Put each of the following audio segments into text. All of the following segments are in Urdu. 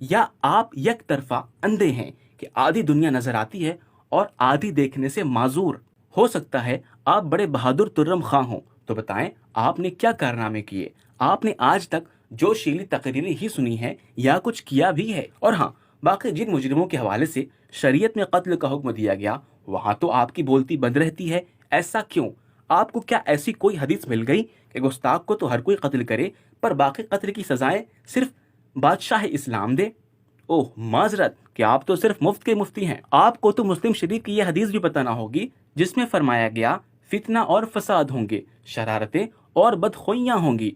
یا آپ یک طرفہ اندھے ہیں کہ آدھی دنیا نظر آتی ہے اور آدھی دیکھنے سے معذور؟ ہو سکتا ہے آپ بڑے بہادر ترم خواہ ہوں، تو بتائیں آپ نے کیا کارنامے کیے؟ آپ نے آج تک جو شیلی تقریریں ہی سنی ہیں یا کچھ کیا بھی ہے؟ اور ہاں، باقی جن مجرموں کے حوالے سے شریعت میں قتل کا حکم دیا گیا وہاں تو آپ کی بولتی بند رہتی ہے، ایسا کیوں؟ آپ کو کیا ایسی کوئی حدیث مل گئی کہ گستاخ کو تو ہر کوئی قتل کرے پر باقی قتل کی سزائیں صرف بادشاہ اسلام دے؟ اوہ معذرت کہ آپ تو صرف مفت کے مفتی ہیں، آپ کو تو مسلم شریف کی یہ حدیث بھی پتہ نہ ہوگی جس میں فرمایا گیا فتنہ اور فساد ہوں گے، شرارتیں اور بدخوئیاں ہوں گی،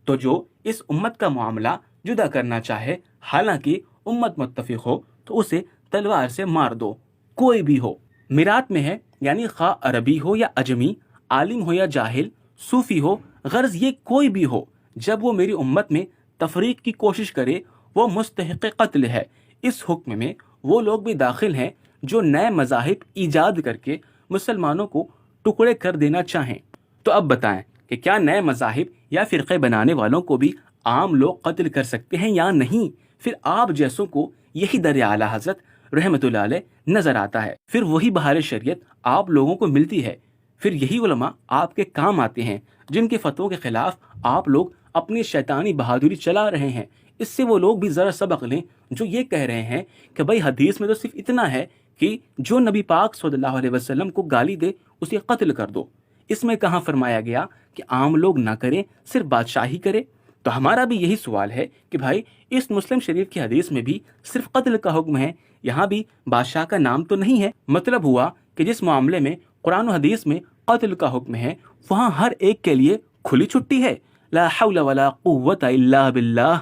تو جو اس امت کا معاملہ جدا کرنا چاہے حالانکہ امت متفق ہو تو اسے تلوار سے مار دو، کوئی بھی ہو۔ میرات میں ہے، یعنی خواہ عربی ہو یا عجمی، عالم ہو یا جاہل، صوفی ہو، غرض یہ کوئی بھی ہو، جب وہ میری امت میں تفریق کی کوشش کرے وہ مستحق قتل ہے۔ اس حکم میں وہ لوگ بھی داخل ہیں جو نئے مذاہب ایجاد کر کے مسلمانوں کو ٹکڑے کر دینا چاہیں۔ تو اب بتائیں کہ کیا نئے مذاہب یا فرقے بنانے والوں کو بھی عام لوگ قتل کر سکتے ہیں یا نہیں؟ پھر آپ جیسوں کو یہی در اعلیٰ حضرت رحمۃ اللہ علیہ نظر آتا ہے، پھر وہی بہار شریعت آپ لوگوں کو ملتی ہے، پھر یہی علماء آپ کے کام آتے ہیں جن کے فتووں کے خلاف آپ لوگ اپنی شیطانی بہادری چلا رہے ہیں۔ اس سے وہ لوگ بھی ذرا سبق لیں جو یہ کہہ رہے ہیں کہ بھائی حدیث میں تو صرف اتنا ہے کہ جو نبی پاک صلی اللہ علیہ وسلم کو گالی دے اسے قتل کر دو، اس میں کہاں فرمایا گیا کہ عام لوگ نہ کریں صرف بادشاہی کرے؟ تو ہمارا بھی یہی سوال ہے کہ بھائی اس مسلم شریف کی حدیث میں بھی صرف قتل کا حکم ہے، یہاں بھی بادشاہ کا نام تو نہیں ہے؟ مطلب ہوا کہ جس معاملے میں قرآن و حدیث میں قتل کا حکم ہے وہاں ہر ایک کے لیے کھلی چھٹی ہے، لا حول ولا قوت الا باللہ۔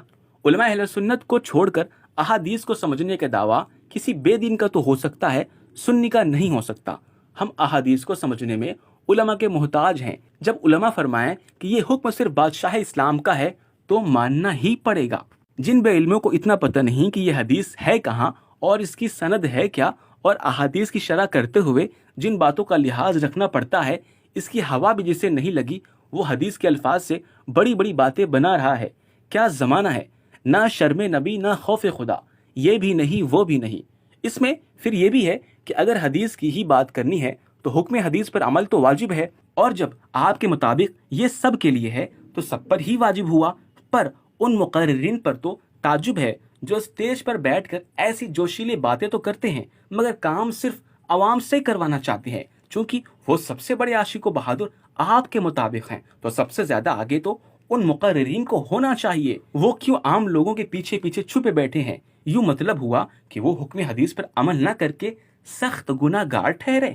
علماء اہل سنت کو چھوڑ کر احادیث کو سمجھنے کا دعویٰ کسی بے دین کا تو ہو سکتا ہے، سنی کا نہیں ہو سکتا۔ ہم احادیث کو سمجھنے میں علماء کے محتاج ہیں، جب علماء فرمائیں کہ یہ حکم صرف بادشاہ اسلام کا ہے تو ماننا ہی پڑے گا۔ جن بے علموں کو اتنا پتہ نہیں کہ یہ حدیث ہے کہاں اور اس کی سند ہے کیا، اور احادیث کی شرح کرتے ہوئے جن باتوں کا لحاظ رکھنا پڑتا ہے اس کی ہوا بھی جسے نہیں لگی وہ حدیث کے الفاظ سے بڑی بڑی باتیں بنا رہا ہے۔ کیا زمانہ ہے، نہ شرم نبی نہ خوف خدا، یہ بھی نہیں وہ بھی نہیں۔ اس میں پھر یہ بھی ہے کہ اگر حدیث کی ہی بات کرنی ہے تو حکم حدیث پر عمل تو واجب ہے، اور جب آپ کے مطابق یہ سب کے لیے ہے تو سب پر ہی واجب ہوا۔ پر ان مقررین پر تو تعجب ہے جو اسٹیج پر بیٹھ کر ایسی جوشیلی باتیں تو کرتے ہیں مگر کام صرف عوام سے کروانا چاہتے ہیں، چونکہ وہ سب سے بڑے عاشق و بہادر آپ کے مطابق ہیں تو سب سے زیادہ آگے تو ان مقررین کو ہونا چاہیے۔ وہ کیوں عام لوگوں کے پیچھے پیچھے چھپے بیٹھے ہیں؟ یوں مطلب ہوا کہ وہ حکم حدیث پر عمل نہ کر کے سخت گناہ گار ٹھہرے،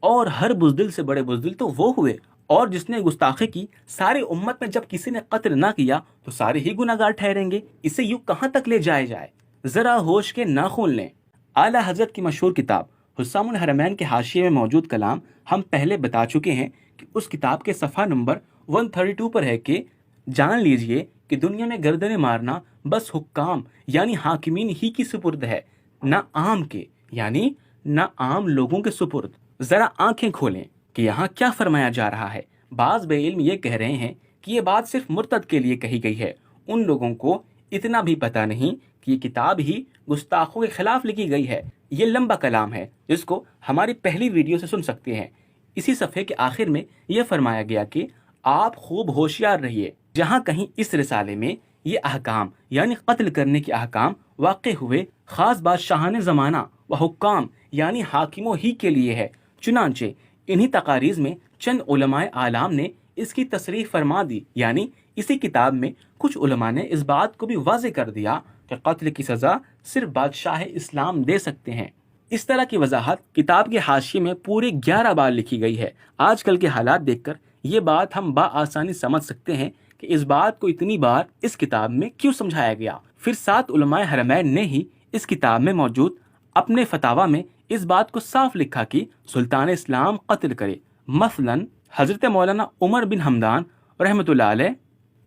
اور ہر بزدل سے بڑے بزدل تو وہ ہوئے، اور جس نے گستاخی کی ساری امت میں جب کسی نے قتل نہ کیا تو سارے ہی گناہ گار ٹھہریں گے۔ اسے یوں کہاں تک لے جائے جائے؟ ذرا ہوش کے ناخن لیں۔ اعلیٰ حضرت کی مشہور کتاب حسام الحرمین کے حاشیے میں موجود کلام ہم پہلے بتا چکے ہیں کہ اس کتاب کے صفحہ نمبر 132 پر ہے کہ جان لیجئے کہ دنیا میں گردنیں مارنا بس حکام یعنی حاکمین ہی کی سپرد ہے، نہ عام کے یعنی نہ عام لوگوں کے سپرد۔ ذرا آنکھیں کھولیں کہ یہاں کیا فرمایا جا رہا ہے۔ بعض بے علم یہ کہہ رہے ہیں کہ یہ بات صرف مرتد کے لیے کہی گئی ہے، ان لوگوں کو اتنا بھی پتہ نہیں کہ یہ کتاب ہی گستاخوں کے خلاف لکھی گئی ہے۔ یہ لمبا کلام ہے جس کو ہماری پہلی ویڈیو سے سن سکتے ہیں۔ اسی صفحے کے آخر میں یہ فرمایا گیا کہ آپ خوب ہوشیار رہیے، جہاں کہیں اس رسالے میں یہ احکام یعنی قتل کرنے کے احکام واقع ہوئے خاص بادشاہان زمانہ و حکام یعنی حاکموں ہی کے لیے ہے۔ چنانچہ انہی تقاریز میں چند علماء اعلام نے اس کی تصریح فرما دی، یعنی اسی کتاب میں کچھ علماء نے اس بات کو بھی واضح کر دیا کہ قتل کی سزا صرف بادشاہ اسلام دے سکتے ہیں۔ اس طرح کی وضاحت کتاب کے حاشیے میں پورے 11 بار لکھی گئی ہے۔ آج کل کے حالات دیکھ کر یہ بات ہم بآسانی سمجھ سکتے ہیں کہ اس بات کو اتنی بار اس کتاب میں کیوں سمجھایا گیا۔ پھر 7 علماء حرمین نے ہی اس کتاب میں موجود اپنے فتاویٰ میں اس بات کو صاف لکھا کہ سلطان اسلام قتل کرے۔ مثلا حضرت مولانا عمر بن حمدان رحمۃ اللہ علیہ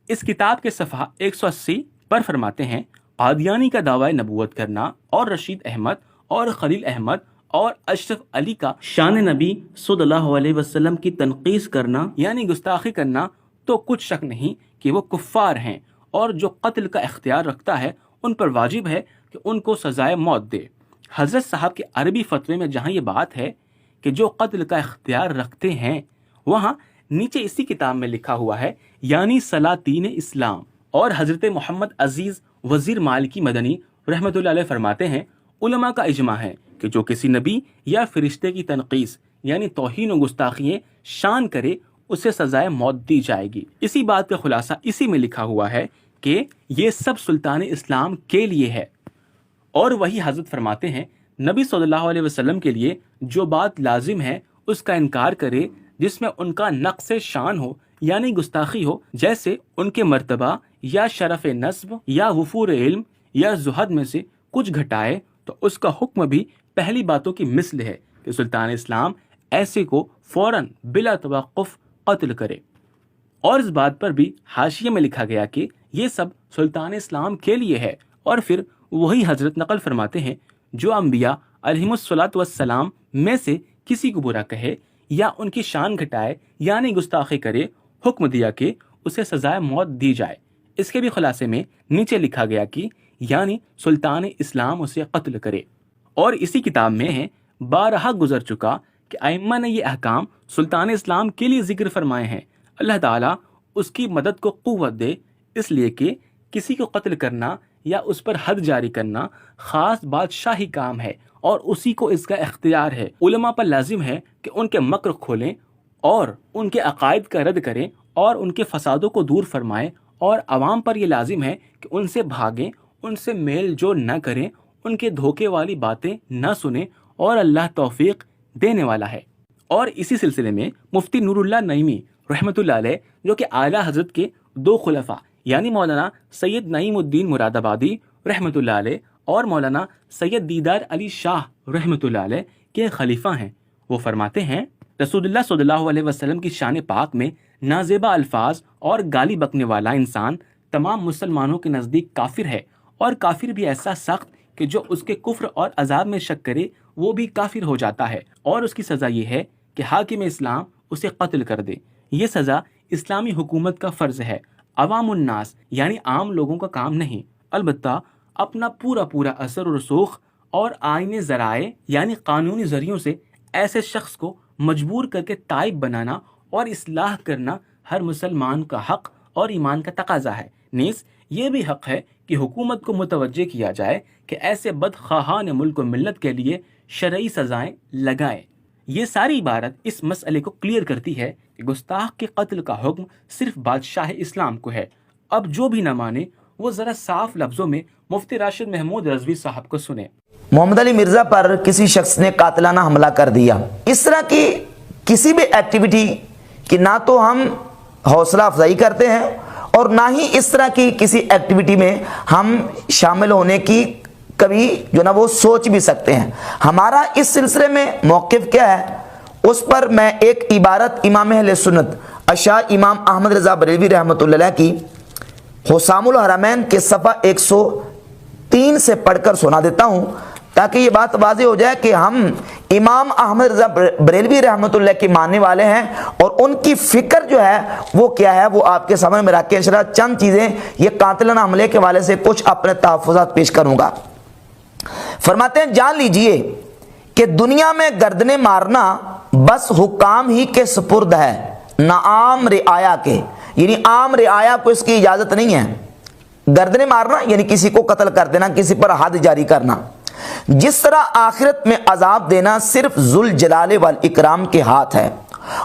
اس کتاب کے صفحہ 180 پر فرماتے ہیں، قادیانی کا دعوی نبوت کرنا اور رشید احمد اور خلیل احمد اور اشرف علی کا شان نبی صلی اللہ علیہ وسلم کی تنقیص کرنا یعنی گستاخی کرنا تو کچھ شک نہیں کہ وہ کفار ہیں، اور جو قتل کا اختیار رکھتا ہے ان پر واجب ہے کہ ان کو سزائے موت دے۔ حضرت صاحب کے عربی فتوے میں جہاں یہ بات ہے کہ جو قتل کا اختیار رکھتے ہیں، وہاں نیچے اسی کتاب میں لکھا ہوا ہے یعنی سلاطین اسلام۔ اور حضرت محمد عزیز وزیر مالکی مدنی رحمۃ اللہ علیہ فرماتے ہیں علماء کا اجماع ہے کہ جو کسی نبی یا فرشتے کی تنقیص یعنی توہین و گستاخی شان کرے اسے سزائے موت دی جائے گی۔ اسی بات کا خلاصہ اسی میں لکھا ہوا ہے کہ یہ سب سلطان اسلام کے لیے ہے۔ اور وہی حضرت فرماتے ہیں نبی صلی اللہ علیہ وسلم کے لیے جو بات لازم ہے اس کا انکار کرے جس میں ان کا نقص شان ہو یعنی گستاخی ہو، جیسے ان کے مرتبہ یا شرف نسب یا وفور علم یا زہد میں سے کچھ گھٹائے، تو اس کا حکم بھی پہلی باتوں کی مثل ہے کہ سلطان اسلام ایسے کو فوراً بلا توقف قتل کرے۔ اور اس بات پر بھی حاشیے میں لکھا گیا کہ یہ سب سلطان اسلام کے لیے ہے۔ اور پھر وہی حضرت نقل فرماتے ہیں جو انبیاء علیہم الصلاۃ والسلام میں سے کسی کو برا کہے یا ان کی شان گھٹائے یعنی گستاخی کرے، حکم دیا کہ اسے سزائے موت دی جائے۔ اس کے بھی خلاصے میں نیچے لکھا گیا کہ یعنی سلطان اسلام اسے قتل کرے۔ اور اسی کتاب میں ہے بارہا گزر چکا کہ ائمہ نے یہ احکام سلطان اسلام کے لیے ذکر فرمائے ہیں۔ اللہ تعالیٰ اس کی مدد کو قوت دے، اس لیے کہ کسی کو قتل کرنا یا اس پر حد جاری کرنا خاص بادشاہی کام ہے اور اسی کو اس کا اختیار ہے۔ علماء پر لازم ہے کہ ان کے مکر کھولیں اور ان کے عقائد کا رد کریں اور ان کے فسادوں کو دور فرمائیں، اور عوام پر یہ لازم ہے کہ ان سے بھاگیں، ان سے میل جول نہ کریں، ان کے دھوکے والی باتیں نہ سنیں، اور اللہ توفیق دینے والا ہے۔ اور اسی سلسلے میں مفتی نور اللہ نعیمی رحمۃ اللہ علیہ جو کہ اعلیٰ حضرت کے دو خلفاء یعنی مولانا سید نعیم الدین مراد آبادی رحمۃ اللہ علیہ اور مولانا سید دیدار علی شاہ رحمۃ اللہ علیہ کے خلیفہ ہیں، وہ فرماتے ہیں رسول اللہ صلی اللہ علیہ وسلم کی شان پاک میں نازیبا الفاظ اور گالی بکنے والا انسان تمام مسلمانوں کے نزدیک کافر ہے، اور کافر بھی ایسا سخت کہ جو اس کے کفر اور عذاب میں شک کرے وہ بھی کافر ہو جاتا ہے، اور اس کی سزا یہ ہے کہ حاکم اسلام اسے قتل کر دے۔ یہ سزا اسلامی حکومت کا فرض ہے، عوام الناس یعنی عام لوگوں کا کام نہیں، البتہ اپنا پورا اثر و رسوخ اور آئین ذرائع یعنی قانونی ذریعوں سے ایسے شخص کو مجبور کر کے تائب بنانا اور اصلاح کرنا ہر مسلمان کا حق اور ایمان کا تقاضا ہے۔ نیز یہ بھی حق ہے کہ حکومت کو متوجہ کیا جائے کہ ایسے بدخواہان ملک و ملت کے لیے شرعی سزائیں لگائے۔ یہ ساری عبارت اس مسئلے کو کلیئر کرتی ہے کہ گستاخ کے قتل کا حکم صرف بادشاہ اسلام کو ہے۔ اب جو بھی نہ مانے وہ ذرا صاف لفظوں میں مفتی راشد محمود رضوی صاحب کو سنیں۔ محمد علی مرزا پر کسی شخص نے قاتلانہ حملہ کر دیا۔ اس طرح کی کسی بھی ایکٹیویٹی کی نہ تو ہم حوصلہ افزائی کرتے ہیں اور نہ ہی اس طرح کی کسی ایکٹیویٹی میں ہم شامل ہونے کی کبھی جو نا وہ سوچ بھی سکتے ہیں۔ ہمارا اس سلسلے میں موقف کیا ہے اس پر میں ایک عبارت امام اہل سنت اشاع امام احمد رضا بریلوی رحمۃ اللہ علیہ کی حسام الحرمین کے صفحہ 103 سے پڑھ کر سنا دیتا ہوں تاکہ یہ بات واضح ہو جائے کہ ہم امام احمد رضا بریلوی رحمۃ اللہ کے ماننے والے ہیں اور ان کی فکر جو ہے وہ کیا ہے وہ آپ کے سامنے میں رکھ کے چند چیزیں یہ قاتلانہ حملے کے حوالے سے کچھ اپنے تحفظات پیش کروں گا۔ فرماتے ہیں جان لیجئے کہ دنیا میں گردنیں مارنا بس حکام ہی کے سپرد ہے، نہ عام رعایا کے، یعنی عام رعایا کو اس کی اجازت نہیں ہے۔ گردنیں مارنا یعنی کسی کو قتل کر دینا، کسی پر حد جاری کرنا۔ جس طرح آخرت میں عذاب دینا صرف ذوالجلال والاکرام کے ہاتھ ہے،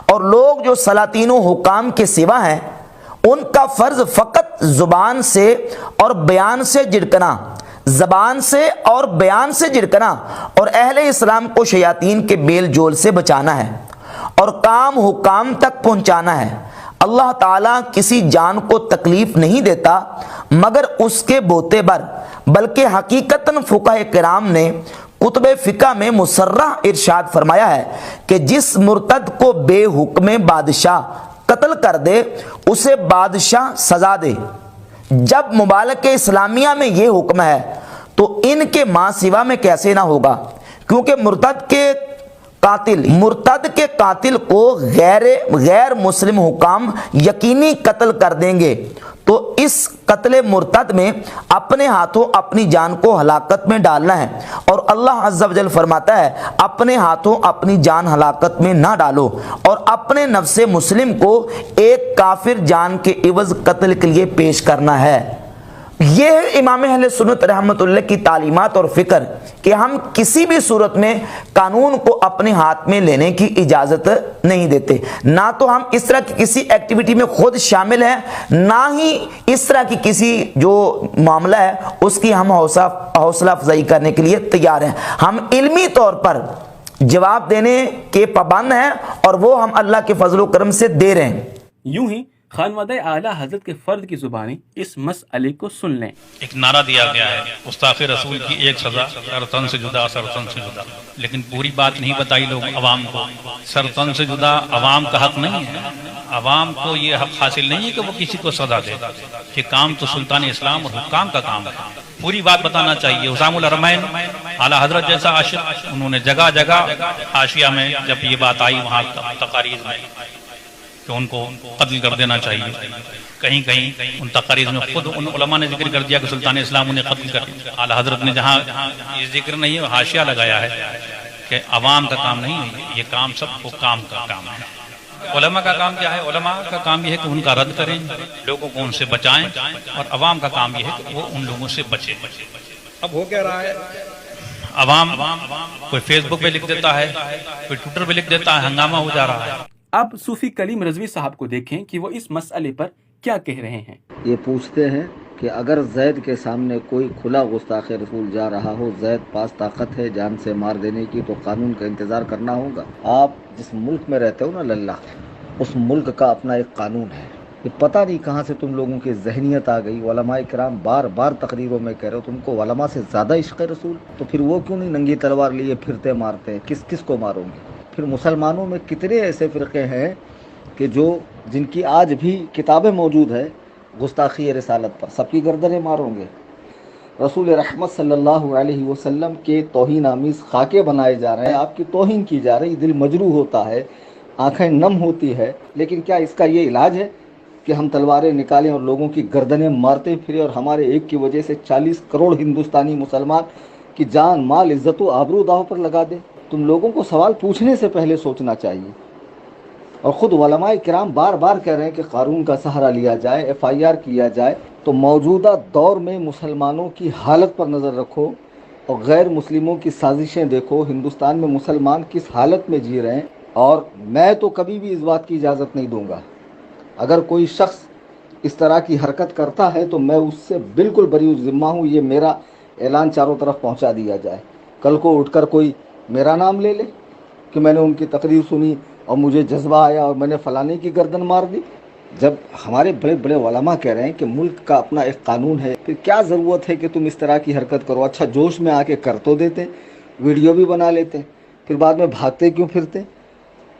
اور لوگ جو سلاطین و حکام کے سوا ہیں ان کا فرض فقط زبان سے اور بیان سے جھڑکنا، زبان سے اور بیان سے جھڑکنا، اور اہل اسلام کو شیاطین کے بیل جول سے بچانا ہے اور کام حکام تک پہنچانا ہے۔ اللہ تعالیٰ کسی جان کو تکلیف نہیں دیتا مگر اس کے بوتے بر، بلکہ حقیقتاً فقہاء کرام نے کتب فقہ میں مصرح ارشاد فرمایا ہے کہ جس مرتد کو بے حکم بادشاہ قتل کر دے اسے بادشاہ سزا دے۔ جب ممالک اسلامیہ میں یہ حکم ہے تو ان کے ماں سوا میں کیسے نہ ہوگا، کیونکہ مرتد کے قاتل کو غیر مسلم حکام یقینی قتل کر دیں گے تو اس قتل مرتد میں اپنے ہاتھوں اپنی جان کو ہلاکت میں ڈالنا ہے، اور اللہ عز و جل فرماتا ہے اپنے ہاتھوں اپنی جان ہلاکت میں نہ ڈالو، اور اپنے نفس مسلم کو ایک کافر جان کے عوض قتل کے لیے پیش کرنا ہے۔ یہ ہے امام اہل سنت رحمۃ اللہ کی تعلیمات اور فکر کہ ہم کسی بھی صورت میں قانون کو اپنے ہاتھ میں لینے کی اجازت نہیں دیتے، نہ تو ہم اس طرح کی کسی ایکٹیویٹی میں خود شامل ہیں، نہ ہی اس طرح کی کسی جو معاملہ ہے اس کی ہم حوصلہ افزائی کرنے کے لیے تیار ہیں۔ ہم علمی طور پر جواب دینے کے پابند ہیں، اور وہ ہم اللہ کے فضل و کرم سے دے رہے ہیں۔ یوں ہی خانوادہ اعلیٰ حضرت کے فرد کی زبانی اس مسئلے کو سن لیں۔ ایک نعرہ دیا گیا ہے گستاخ رسول کی ایک سزا، سرطن سے جدا، سرطن سے جدا، لیکن پوری بات نہیں بتائی لوگ عوام کو۔ سرطن سے جدا عوام کا حق نہیں ہے، عوام کو یہ حق حاصل نہیں ہے کہ وہ کسی کو سزا دے، یہ کام تو سلطان اسلام اور حکام کا کام ہے۔ پوری بات بتانا چاہیے۔ حسام الحرمین اعلیٰ حضرت جیسا عاشق، انہوں نے جگہ جگہ حاشیہ میں جب یہ بات آئی وہاں تقاریر میں کہ ان کو قتل کر دینا چاہیے، کہیں کہیں ان تقاریر میں خود ان علماء نے ذکر کر دیا کہ سلطان اسلام انہیں قتل کر دیا۔ اعلیٰ حضرت نے جہاں یہ ذکر نہیں ہے حاشیہ لگایا ہے کہ عوام کا کام نہیں ہے، یہ کام سب کو کام کا کام ہے۔ علماء کا کام کیا ہے؟ علماء کا کام یہ ہے کہ ان کا رد کریں، لوگوں کو ان سے بچائیں، اور عوام کا کام یہ ہے کہ وہ ان لوگوں سے بچے۔ اب ہو کیا رہا ہے؟ عوام کوئی فیس بک پہ لکھ دیتا ہے، کوئی ٹویٹر پہ لکھ دیتا ہے، ہنگامہ ہو جا رہا ہے۔ اب صوفی کلیم رضوی صاحب کو دیکھیں کہ وہ اس مسئلے پر کیا کہہ رہے ہیں۔ یہ پوچھتے ہیں کہ اگر زید کے سامنے کوئی کھلا گستاخ رسول جا رہا ہو، زید پاس طاقت ہے جان سے مار دینے کی، تو قانون کا انتظار کرنا ہوگا۔ آپ جس ملک میں رہتے ہو نا للہ، اس ملک کا اپنا ایک قانون ہے۔ یہ پتہ نہیں کہاں سے تم لوگوں کی ذہنیت آ گئی۔ علماء کرام بار بار تقریروں میں کہہ رہے ہو تم کو علماء سے زیادہ عشق رسول، تو پھر وہ کیوں نہیں ننگی تلوار لیے پھرتے مارتے ہیں؟ کس کو مارو گے؟ پھر مسلمانوں میں کتنے ایسے فرقے ہیں کہ جن کی آج بھی کتابیں موجود ہے گستاخی رسالت پر، سب کی گردنیں ماروں گے۔ رسول رحمت صلی اللہ علیہ وسلم کے توہین آمیز خاکے بنائے جا رہے ہیں، آپ کی توہین کی جا رہی، دل مجروح ہوتا ہے، آنکھیں نم ہوتی ہے، لیکن کیا اس کا یہ علاج ہے کہ ہم تلواریں نکالیں اور لوگوں کی گردنیں مارتے پھریں، اور ہمارے ایک کی وجہ سے 40 کروڑ ہندوستانی مسلمان کی جان، مال، عزت و آبرو داؤ پر لگا دیں؟ تم لوگوں کو سوال پوچھنے سے پہلے سوچنا چاہیے۔ اور خود علماء کرام بار بار کہہ رہے ہیں کہ قانون کا سہارا لیا جائے، FIR کیا جائے۔ تو موجودہ دور میں مسلمانوں کی حالت پر نظر رکھو اور غیر مسلموں کی سازشیں دیکھو، ہندوستان میں مسلمان کس حالت میں جی رہے ہیں۔ اور میں تو کبھی بھی اس بات کی اجازت نہیں دوں گا، اگر کوئی شخص اس طرح کی حرکت کرتا ہے تو میں اس سے بالکل بری ذمہ ہوں۔ یہ میرا اعلان چاروں طرف پہنچا دیا جائے، کل کو اٹھ کر کوئی میرا نام لے لے کہ میں نے ان کی تقریر سنی اور مجھے جذبہ آیا اور میں نے فلانے کی گردن مار دی۔ جب ہمارے بڑے بڑے علماء کہہ رہے ہیں کہ ملک کا اپنا ایک قانون ہے، پھر کیا ضرورت ہے کہ تم اس طرح کی حرکت کرو؟ اچھا جوش میں آ کے کر تو دیتے، ویڈیو بھی بنا لیتے، پھر بعد میں بھاگتے کیوں پھرتے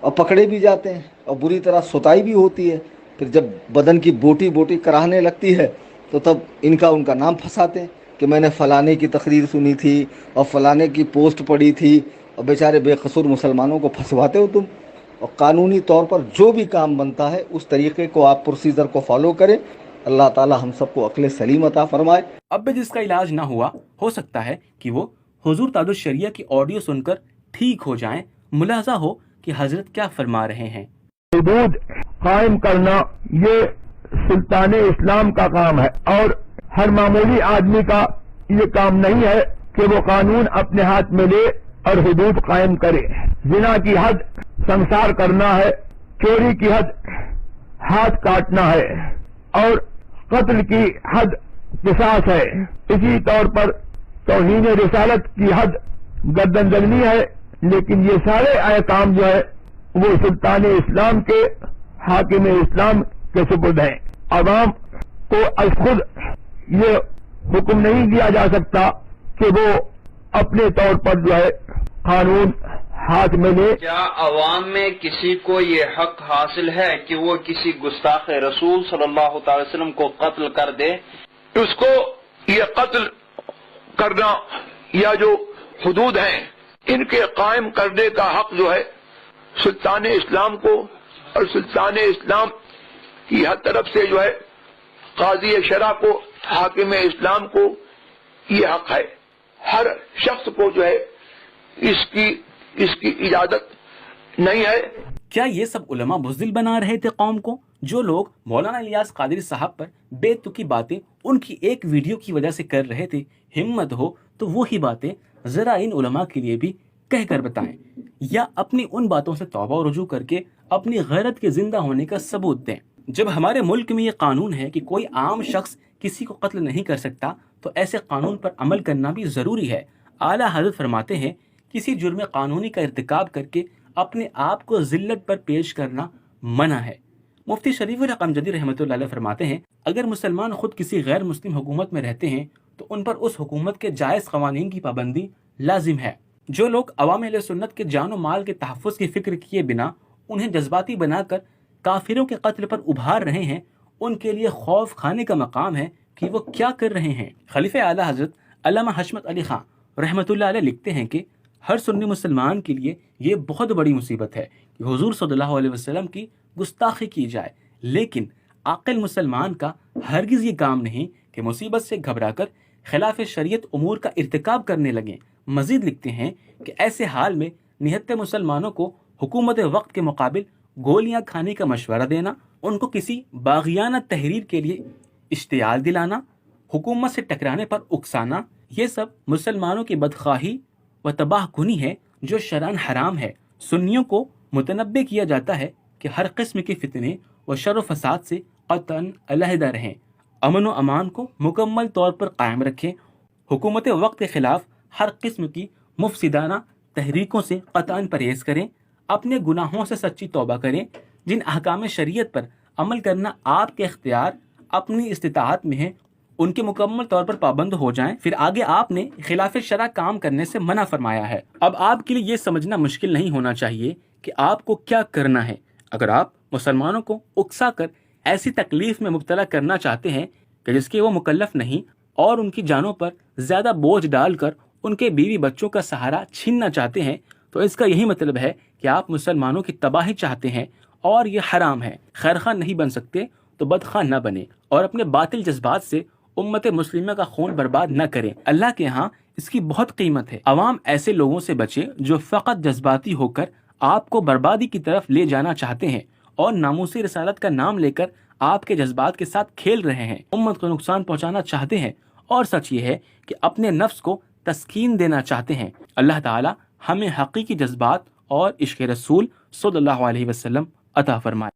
اور پکڑے بھی جاتے ہیں اور بری طرح ستائی بھی ہوتی ہے۔ پھر جب بدن کی بوٹی بوٹی کراہنے لگتی ہے تو تب ان کا نام پھنساتے ہیں کہ میں نے فلانے کی تقریر سنی تھی اور فلانے کی پوسٹ پڑھی تھی، اور بیچارے بے قصور مسلمانوں کو پھنسواتے ہو تم۔ اور قانونی طور پر جو بھی کام بنتا ہے اس طریقے کو آپ پروسیجر کو فالو کریں۔ اللہ تعالی ہم سب کو عقل سلیم عطا فرمائے۔ اب بھی جس کا علاج نہ ہوا، ہو سکتا ہے کہ وہ حضور تاج الشریعہ کی آڈیو سن کر ٹھیک ہو جائیں، ملاحظہ ہو کہ حضرت کیا فرما رہے ہیں۔ حدود قائم کرنا یہ سلطان اسلام کا کام ہے، اور ہر معمولی آدمی کا یہ کام نہیں ہے کہ وہ قانون اپنے ہاتھ میں لے اور حدود قائم کرے۔ زنا کی حد سنسار کرنا ہے، چوری کی حد ہاتھ کاٹنا ہے، اور قتل کی حد قصاص ہے۔ اسی طور پر توہین رسالت کی حد گردن دلنی ہے، لیکن یہ سارے احکام جو ہے وہ سلطان اسلام کے، حاکم اسلام کے سپرد ہیں۔ عوام کو از خود یہ حکم نہیں دیا جا سکتا کہ وہ اپنے طور پر جو ہے قانون ہاتھ میں لے۔ کیا عوام میں کسی کو یہ حق حاصل ہے کہ وہ کسی گستاخ رسول صلی اللہ تعالی وسلم کو قتل کر دے؟ اس کو یہ قتل کرنا یا جو حدود ہیں ان کے قائم کرنے کا حق جو ہے سلطان اسلام کو، اور سلطان اسلام کی ہر طرف سے جو ہے قاضی شرع کو, حاکم اسلام کو یہ حق ہے. ہر شخص کو جو ہے اس کی اجازت نہیں ہے. کیا یہ سب علماء بزدل بنا رہے تھے قوم کو؟ جو لوگ مولانا الیاس قادری صاحب پر بے تکی باتیں ان کی ایک ویڈیو کی وجہ سے کر رہے تھے، ہمت ہو تو وہی باتیں ذرا ان علماء کے لیے بھی کہہ کر بتائیں، یا اپنی ان باتوں سے توبہ و رجوع کر کے اپنی غیرت کے زندہ ہونے کا ثبوت دیں. جب ہمارے ملک میں یہ قانون ہے کہ کوئی عام شخص کسی کو قتل نہیں کر سکتا تو ایسے قانون پر عمل کرنا بھی ضروری ہے. اعلیٰ حضرت فرماتے ہیں کسی جرم قانونی کا ارتکاب کر کے اپنے آپ کو ذلت پر پیش کرنا منع ہے. مفتی شریف الحق امجدی رحمۃ اللہ علیہ فرماتے ہیں اگر مسلمان خود کسی غیر مسلم حکومت میں رہتے ہیں تو ان پر اس حکومت کے جائز قوانین کی پابندی لازم ہے. جو لوگ عوام اہل سنت کے جان و مال کے تحفظ کی فکر کیے بنا انہیں جذباتی بنا کر کافروں کے قتل پر ابھار رہے ہیں، ان کے لیے خوف کھانے کا مقام ہے کہ وہ کیا کر رہے ہیں. خلیفہ اعلیٰ حضرت علامہ حشمت علی خان رحمۃ اللہ علیہ لکھتے ہیں کہ ہر سنی مسلمان کے لیے یہ بہت بڑی مصیبت ہے کہ حضور صلی اللہ علیہ وسلم کی گستاخی کی جائے، لیکن عاقل مسلمان کا ہرگز یہ کام نہیں کہ مصیبت سے گھبرا کر خلاف شریعت امور کا ارتکاب کرنے لگیں. مزید لکھتے ہیں کہ ایسے حال میں نہتے مسلمانوں کو حکومت وقت کے مقابل گولیاں کھانے کا مشورہ دینا، ان کو کسی باغیانہ تحریر کے لیے اشتعال دلانا، حکومت سے ٹکرانے پر اکسانا، یہ سب مسلمانوں کی بدخواہی و تباہ کنی ہے جو شرعاً حرام ہے. سنیوں کو متنبہ کیا جاتا ہے کہ ہر قسم کے فتنے و شر و فساد سے قطعاً علیحدہ رہیں، امن و امان کو مکمل طور پر قائم رکھیں، حکومت وقت کے خلاف ہر قسم کی مفسدانہ تحریکوں سے قطعاً پرہیز کریں، اپنے گناہوں سے سچی توبہ کریں. جن احکام شریعت پر عمل کرنا آپ کے اختیار اپنی استطاعت میں ہے ان کے مکمل طور پر پابند ہو جائیں. پھر آگے آپ نے خلاف شرع کام کرنے سے منع فرمایا ہے. اب آپ کے لیے یہ سمجھنا مشکل نہیں ہونا چاہیے کہ آپ کو کیا کرنا ہے. اگر آپ مسلمانوں کو اکسا کر ایسی تکلیف میں مبتلا کرنا چاہتے ہیں کہ جس کے وہ مکلف نہیں، اور ان کی جانوں پر زیادہ بوجھ ڈال کر ان کے بیوی بچوں کا سہارا چھیننا چاہتے ہیں، تو اس کا یہی مطلب ہے کہ آپ مسلمانوں کی تباہی چاہتے ہیں، اور یہ حرام ہے. خیر خواہ نہیں بن سکتے تو بدخواہ نہ بنے، اور اپنے باطل جذبات سے امت مسلمہ کا خون برباد نہ کریں. اللہ کے ہاں اس کی بہت قیمت ہے. عوام ایسے لوگوں سے بچے جو فقط جذباتی ہو کر آپ کو بربادی کی طرف لے جانا چاہتے ہیں اور ناموسی رسالت کا نام لے کر آپ کے جذبات کے ساتھ کھیل رہے ہیں، امت کو نقصان پہنچانا چاہتے ہیں، اور سچ یہ ہے کہ اپنے نفس کو تسکین دینا چاہتے ہیں. اللہ تعالی ہمیں حقیقی جذبات اور عشق رسول صلی اللہ علیہ وسلم عطا فرمائے.